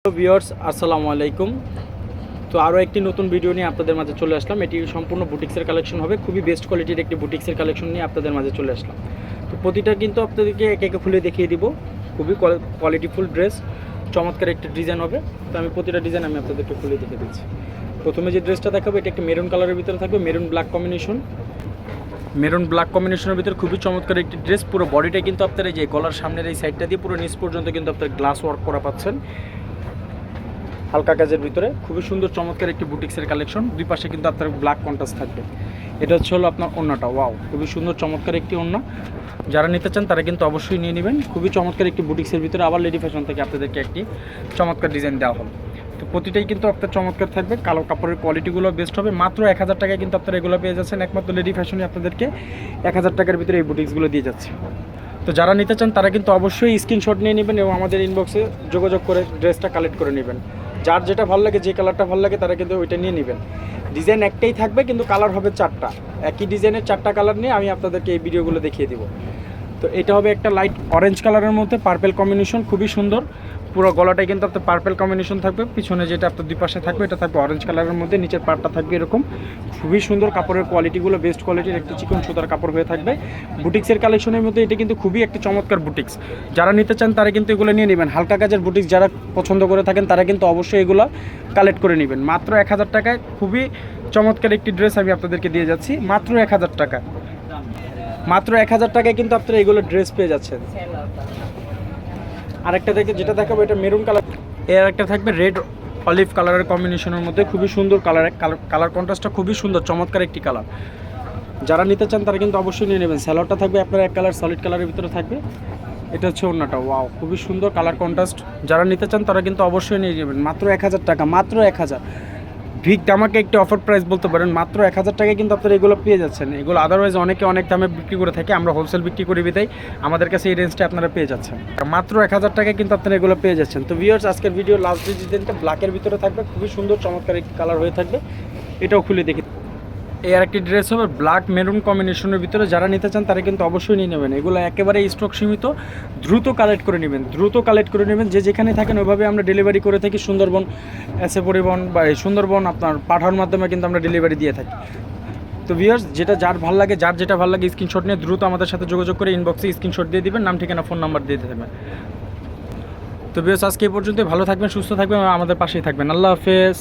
Viewers আসসালামু আলাইকুম। তো আরও একটি নতুন ভিডিও নিয়ে আপনাদের মাঝে চলে আসলাম। এটি সম্পূর্ণ বুটিক্সের কালেকশন হবে, খুবই বেস্ট কোয়ালিটির একটি বুটিক্সের কালেকশন নিয়ে আপনাদের মাঝে চলে আসলাম। তো প্রতিটা কিন্তু আপনাদেরকে একে একে খুলে দেখিয়ে দিব। খুবই কোয়ালিটিফুল ড্রেস, চমৎকার একটি ডিজাইন হবে। তো আমি প্রতিটা ডিজাইন আপনাদেরকে খুলে দেখিয়ে দিচ্ছি। প্রথমে যে ড্রেসটা দেখাবো এটা একটি মেরুন কালারের ভিতরে থাকবে, মেরুন ব্ল্যাক কম্বিনেশনের ভিতরে খুবই চমৎকার একটি ড্রেস। পুরো বডিটা কিন্তু আপনার এই যে গলার সামনের এই সাইডটা দিয়ে পুরো নিচ পর্যন্ত কিন্তু আপনার গ্লাস ওয়ার্ক করা পাচ্ছেন হালকা কাজের ভিতরে। খুবই সুন্দর চমৎকার একটি বুটিক্সের কালেকশন। দুই পাশে কিন্তু আপনার ব্ল্যাক কন্ট্রাস্ট থাকবে। এটা হচ্ছে হলো আপনার ওড়নাটা, ওয়াও খুবই সুন্দর চমৎকার একটি ওড়না। যারা নিতে চান তারা কিন্তু অবশ্যই নিয়ে নেবেন। খুবই চমৎকার একটি বুটিক্সের ভিতরে আবার লেডি ফ্যাশন থেকে আপনাদেরকে একটি চমৎকার ডিজাইন দেওয়া হবে। তো প্রতিটাই কিন্তু আপনার চমৎকার থাকবে, কালো কাপড়ের কোয়ালিটিগুলো বেস্ট হবে। মাত্র 1000 টাকায় কিন্তু আপনারা এগুলো পেয়ে যাচ্ছেন। একমাত্র লেডি ফ্যাশনে আপনাদেরকে 1000 টাকার ভিতরে এই বুটিক্সগুলো দিয়ে যাচ্ছে। তো যারা নিতে চান তারা কিন্তু অবশ্যই স্ক্রিনশট নিয়ে নেবেন এবং আমাদের ইনবক্সে যোগাযোগ করে ড্রেসটা কালেক্ট করে নেবেন। যার যেটা ভালো লাগে, যে কালারটা ভালো লাগে তারা কিন্তু ওইটা নিয়ে নেবেন। ডিজাইন একটাই থাকবে কিন্তু কালার হবে 4টা। একই ডিজাইনের 4টা কালার নিয়ে আমি আপনাদেরকে এই ভিডিওগুলো দেখিয়ে দিব। তো এটা হবে একটা লাইট অরেঞ্জ কালারের মধ্যে পার্পেল কম্বিনেশন, খুবই সুন্দর। পুরো গলাটাই কিন্তু আপনার পার্পেল কম্বিনেশন থাকবে। পিছনে যেটা আপনার দুই পাশে থাকবে এটা থাকবে অরেঞ্জ কালারের মধ্যে, নিচের পার্টটা থাকবে এরকম। খুবই সুন্দর, কাপড়ের কোয়ালিটিগুলো বেস্ট কোয়ালিটির একটি চিকন সুতার কাপড় হয়ে থাকবে। বুটিক্সের কালেকশনের মধ্যে এটা কিন্তু খুবই একটি চমৎকার বুটিক্স। যারা নিতে চান তারা কিন্তু এগুলো নিয়ে নেবেন। হালকা কাজের বুটিক্স যারা পছন্দ করে থাকেন তারা কিন্তু অবশ্যই এগুলো কালেক্ট করে নেবেন। মাত্র 1000 টাকায় খুবই চমৎকার একটি ড্রেস আমি আপনাদেরকে দিয়ে যাচ্ছি। মাত্র 1000 টাকা, মাত্র 1000 টাকায় কিন্তু আপনারা এগুলো ড্রেস পেয়ে যাচ্ছেন। আরেকটা যেটা দেখাবো এটা মেরুন কালার, এর একটা থাকবে রেড অলিভ কালারের কম্বিনেশনের মধ্যে। খুবই সুন্দর কালার কন্ট্রাস্টটা খুবই সুন্দর, চমৎকার একটি কালার। যারা নিতে চান তারা কিন্তু অবশ্যই নিয়ে নেবেন। স্যালোয়ারটা থাকবে আপনার এক কালার সলিড কালারের ভিতরে থাকবে। এটা হচ্ছে ওড়নাটা, ওয়াও খুবই সুন্দর কালার কন্ট্রাস্ট। যারা নিতে চান তারা কিন্তু অবশ্যই নিয়ে নেবেন। মাত্র 1000 টাকা, মাত্র 1000। বিগ দামাকে একটি অফার প্রাইস বলতে পারেন। মাত্র 1000 টাকায় কিন্তু আপনারা এগুলো পেয়ে যাচ্ছেন। এগুলো আদারওয়াইজ অনেকে অনেক দামে বিক্রি করে থাকে, আমরা হোলসেল বিক্রি করি বিধায় আমাদের কাছে এই রেঞ্জটা আপনারা পেয়ে যাচ্ছেন। মাত্র 1000 টাকায় কিন্তু আপনারা এগুলো পেয়ে যাচ্ছেন। তো ভিউয়ার্স আজকের ভিডিও লাস্ট ডিজাইনটা ব্ল্যাকের ভিতরে থাকবে, খুবই সুন্দর চমৎকার একটি কালার হয়ে থাকবে। এটাও খুলে দেখি। এর একটি ড্রেস হবে ব্ল্যাক মেরুন কম্বিনেশনের ভিতরে। যারা নিতে চান তারা কিন্তু অবশ্যই নিয়ে নেবেন। এগুলো একেবারে স্টক সীমিত, দ্রুত কালেক্ট করে নেবেন। যে যেখানে থাকেন ওইভাবে আমরা ডেলিভারি করে থাকি। সুন্দরবন এসে পরিবহন বা সুন্দরবন আপনার পাঠানোর মাধ্যমে কিন্তু আমরা ডেলিভারি দিয়ে থাকি। তো ভিউয়ার্স যার ভালো লাগে, যার যেটা ভালো লাগে স্ক্রিনশট নিয়ে দ্রুত আমাদের সাথে যোগাযোগ করে ইনবক্সে স্ক্রিনশট দিয়ে দিবেন, নাম ঠিকানা ফোন নাম্বার দিয়ে দেবেন। তো ভিউয়ার্স আজকে এই পর্যন্ত, ভালো থাকবেন, সুস্থ থাকবেন, আমাদের পাশেই থাকবেন। আল্লাহ হাফেজ।